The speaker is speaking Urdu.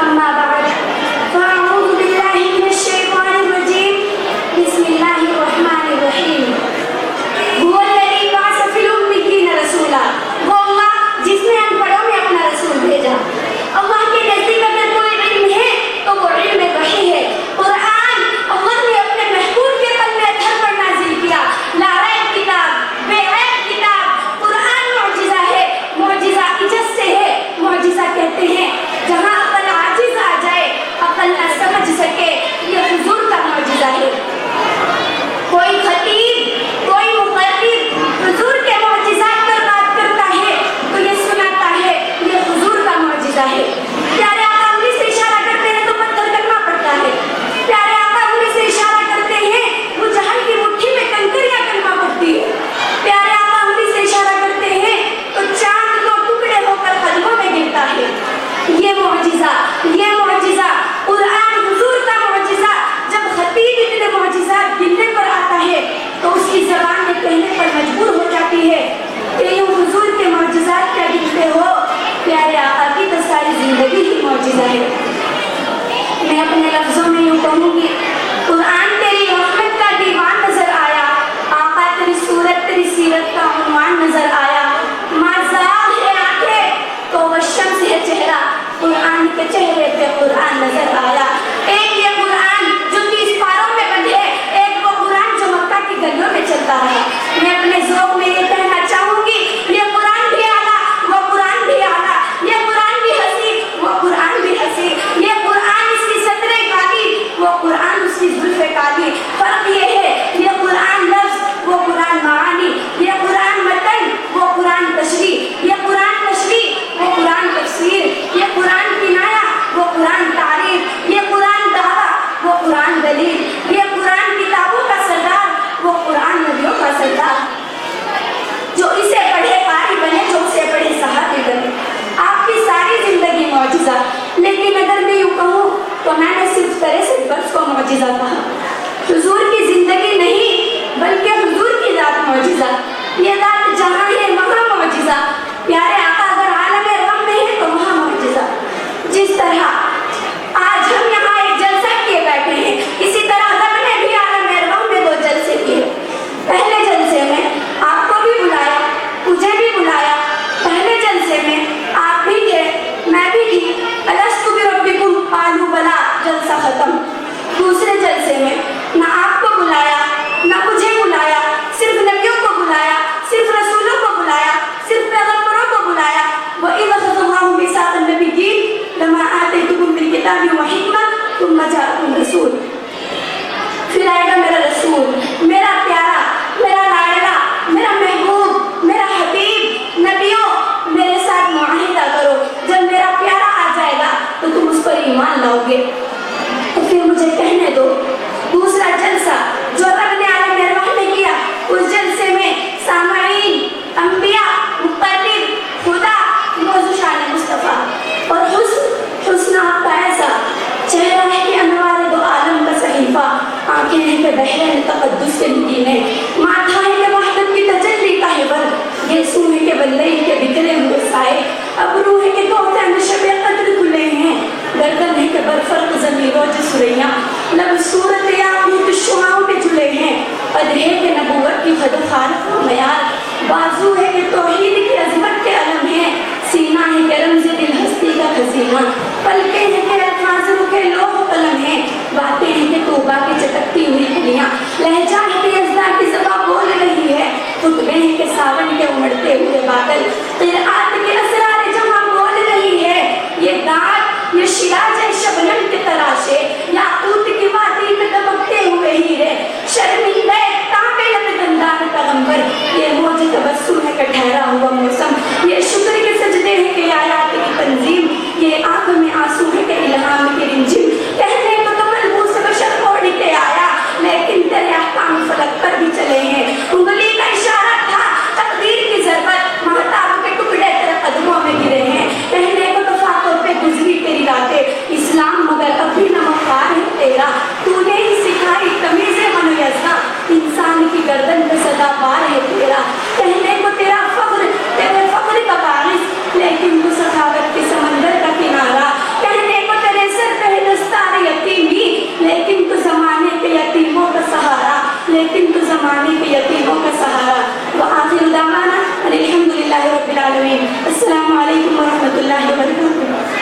أما بعد فأعوذ بالله من الشيطان الرجيم بسم الله الرحمن الرحيم هو الذي بعث في الأميين رسولا وہ اللہ جس نے ان پڑھوں میں اپنا رسول بھیجا. اللہ کے نزدیک اگر کوئی علم ہے تو وہ علم وحی ہے. قرآن اللہ نے اپنے محبوب کے قلب میں اطہر پر نازل کیا. لا ریب کتاب، بے عیب کتاب. قرآن معجزہ ہے، معجزہ عجز سے ہے. معجزہ کہتے ہیں جہاں عقل عاجز آ جائے، عقل نہ سمجھ سکے، یہ حضور کا معجزہ ہے. کوئی خطیب، کوئی مقرر حضور کے معجزات پر بات کرتا ہے تو یہ سناتا ہے یہ حضور کا معجزہ ہے. پیارے آقا انگلی سے اشارہ کرتے ہیں تو پتھر کرنا پڑتا ہے. پیارے آقا انگلی سے اشارہ کرتے ہیں وہ جہل کی مٹھی میں کنکریاں کرنا پڑتی ہے. پیارے آقا انگلی سے اشارہ کرتے ہیں تو چاند کو ٹکڑے ہو کر قدموں میں گرتا ہے. یہ معجزہ قرآن حضور کا معجزہ. جب خطیب اتنے معجزات گننے پر آتا ہے تو اس کی زبان میں کہنے پر مجبور ہو جاتی ہے کہ یوں حضور کے معجزات کیا گنتے ہو، پیارے آقا کی تو ساری زندگی ہی معجزہ ہے. میں اپنے لفظوں میں یوں کہوں گی، قرآن تیری رحمت کا دیوان نظر آیا، آقا تیری صورت تیری سیرت کا عنوان نظر آیا. مازاغ ہے آنکھیں تو وہ شمس ہے چہرہ، قرآن کے چہرے پہ قرآن نظر آیا. ایک یہ قرآن جو 30 پاروں میں بندھے، ایک وہ قرآن جو مکہ کی گلیوں میں چلتا ہے. میں اپنے ذوق میں یہ کہنا چاہوں گی یہ قرآن بھی اعلیٰ، وہ قرآن بھی اعلیٰ. یہ قرآن بھی ہنسی، وہ قرآن بھی ہنسی. یہ قرآن اس کی سطریں کالی، وہ قرآن اس کی زلفیں کالی. فرق یہ ہے یہ قرآن لفظ، وہ قرآن معانی. یہ قرآن متن، وہ قرآن تشریح. یہ قرآن تشریح، وہ قرآن تفسیر. یہ قرآن کنایا، وہ قرآن تعریف. یہ قرآن دعویٰ، وہ قرآن دلیل. یہ قرآن کتابوں کا سردار، وہ قرآن نبیوں کا سردار. جو اسے پڑھے قاری بنے، جو اسے پڑھے صحابی بنے. آپ کی ساری زندگی معجزہ. لیکن اگر میں یوں کہوں تو میں نے صرف طرح سے بس کو معجزہ کہا. حضور کی زندگی نہیں بلکہ حضور کی ذات معجزہ. یہ ذات جہاں ہے وہاں معجزہ. پیارے آقا اگر عالم غم میں ہے تو وہاں معجزہ. جس طرح آج ہم یہاں ایک جلسہ کیے بیٹھے ہیں، اسی طرح رب نے بھی عالم غم میں 2 جلسے کیے. پہلے جلسے میں آپ کو بھی بلایا، مجھے بھی بلایا. پہلے جلسے میں آپ بھی تھے، میں بھی تھی. الستو بربکم قالوا بلی، جلسہ ختم. دوسرے جلسے میں نہ آپ کو بلایا نہ مجھے بلایا، صرف نبیوں کو بلایا، صرف رسولوں کو بلایا، صرف پیغمبروں کو بلایا. وَإِذْ أَخَذَ اللَّهُ مِيثَاقَ النَّبِيِّينَ لَمَا آتَيْتُكُم بِالْكِتَابِ وَالْحِكْمَةِ ثُمَّ جَاءَكُمْ رَسُولٌ. پھر آئے گا میرا رسول، میرا پیارا، میرا لاڈلا، میرا محبوب، میرا حبیب. نبیوں میرے ساتھ معاہدہ کرو، جب میرا پیارا آ جائے گا تو تم اس پر ایمان لاؤ گے. تو پھر مجھے کہنے دو دوسرا جلسہ جو رب نے عالم ارواح میں کیا، اس جلسے میں سامعین، انبیاء، مقرر، خدا، موضوع شان مصطفیٰ. اور حسن آپ کا ایسا چہرہ ہے کہ انوار 2 عالم کا صحیفہ، آنکھیں ہیں کہ بحرین تقدس کے نگینے، ماتھا ہے کہ وحدت کی تجلی کا حبر، گیسو ہے کہ واللیل کے بکھرے ہوئے سائے، ابرو ہے کہ توفہ میں شب قدر کھلے ہیں، گردن ہے کہ برفرق ضمیر و جسریاں، لب صورت یاقوت شعاؤں پہ جھلے ہیں، قد ہے کہ نبوت کی خد خارق و معیار، بازو ہے کہ توحید کی عظمت کے علم ہیں، سینہ ہے کہ رمز دل ہستی کا خزینہ، پلکیں ہیں کہ الفاظ کے لوح قلم ہیں، باتیں ہیں کہ توبہ کی چٹکتی ہوئی کلیاں، لہجہ ہے کہ یزداں کی زبان بول رہی ہے، خطبے ہیں کہ ساون کے امڑتے ہوئے بادل، قرآت کے اسرار جہاں بول رہی ہے. یہ دانت، یہ شراج ہے شبنم کے تراشے، یاقوت کی وادی میں دبکتے ہوئے ہیرے، شرمندہ تانبے لب دندان پیغمبر. یہ موج تبسم ہے کہ ٹھہرا ہوا موسم، یہ شکر کے سجدے ہیں کہ آیات کی تنظیم، یہ آنکھ میں آنسو ہے کہ الہام کی رنجم. کہنے کو تو ملبوس بشر اوڑھ کے آیا، لیکن تیرے احکام فلک پر بھی چلے ہیں. انگلی کا اشارہ تھا، تقدیر کی ضربت، مہتاب کے ٹکڑے تیرے لیکن تو زمانے پہ یقین